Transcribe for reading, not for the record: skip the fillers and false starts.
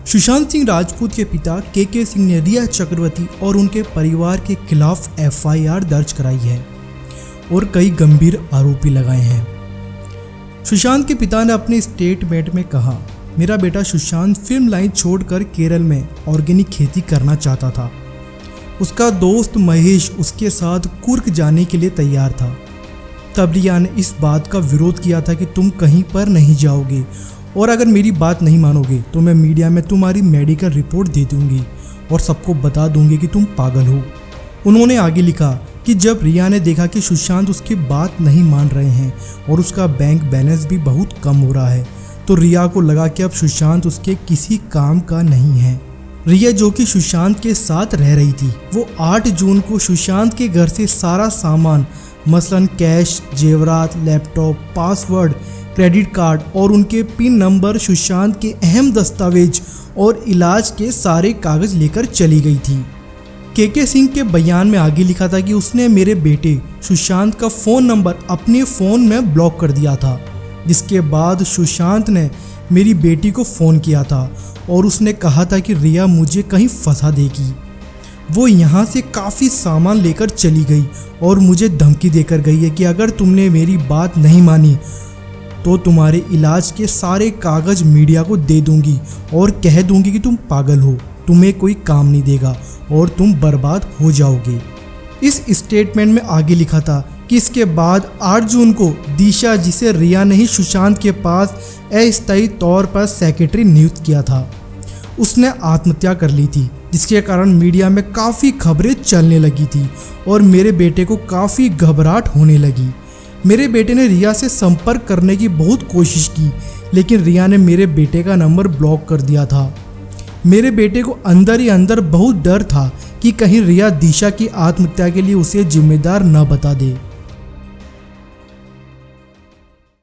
सुशांत सिंह राजपूत के पिता के सिंह ने रिया चक्रवर्ती और उनके परिवार के खिलाफ एफआईआर दर्ज कराई है और कई गंभीर आरोपी लगाए हैं। सुशांत के पिता ने अपने स्टेटमेंट में कहा, मेरा बेटा सुशांत फिल्म लाइन छोड़कर केरल में ऑर्गेनिक खेती करना चाहता था। उसका दोस्त महेश उसके साथ कुर्क जाने के लिए तैयार था। तब रिया ने इस बात का विरोध किया था कि तुम कहीं पर नहीं जाओगे और अगर मेरी बात नहीं मानोगे तो मैं मीडिया में तुम्हारी मेडिकल रिपोर्ट दे दूंगी और सबको बता दूंगी कि तुम पागल हो। उन्होंने आगे लिखा कि जब रिया ने देखा कि सुशांत उसकी बात नहीं मान रहे हैं और उसका बैंक बैलेंस भी बहुत कम हो रहा है तो रिया को लगा कि अब सुशांत उसके किसी काम का नहीं है। रिया जो कि सुशांत के साथ रह रही थी वो 8 जून को सुशांत के घर से सारा सामान मसलन कैश, जेवरात, लैपटॉप, पासवर्ड, क्रेडिट कार्ड और उनके पिन नंबर, सुशांत के अहम दस्तावेज और इलाज के सारे कागज लेकर चली गई थी। के सिंह के बयान में आगे लिखा था कि उसने मेरे बेटे सुशांत का फ़ोन नंबर अपने फ़ोन में ब्लॉक कर दिया था, जिसके बाद सुशांत ने मेरी बेटी को फ़ोन किया था और उसने कहा था कि रिया मुझे कहीं फंसा देगी। वो यहाँ से काफ़ी सामान लेकर चली गई और मुझे धमकी देकर गई है कि अगर तुमने मेरी बात नहीं मानी तो तुम्हारे इलाज के सारे कागज़ मीडिया को दे दूंगी और कह दूंगी कि तुम पागल हो, तुम्हें कोई काम नहीं देगा और तुम बर्बाद हो जाओगे। इस स्टेटमेंट में आगे लिखा था कि इसके बाद 8 जून को दिशा, जिसे रिया ने ही सुशांत के पास अस्थायी तौर पर सेक्रेटरी नियुक्त किया था, उसने आत्महत्या कर ली थी, जिसके कारण मीडिया में काफ़ी खबरें चलने लगी थी और मेरे बेटे को काफ़ी घबराहट होने लगी। मेरे बेटे ने रिया से संपर्क करने की बहुत कोशिश की लेकिन रिया ने मेरे बेटे का नंबर ब्लॉक कर दिया था। मेरे बेटे को अंदर ही अंदर बहुत डर था कि कहीं रिया दिशा की आत्महत्या के लिए उसे जिम्मेदार न बता दे।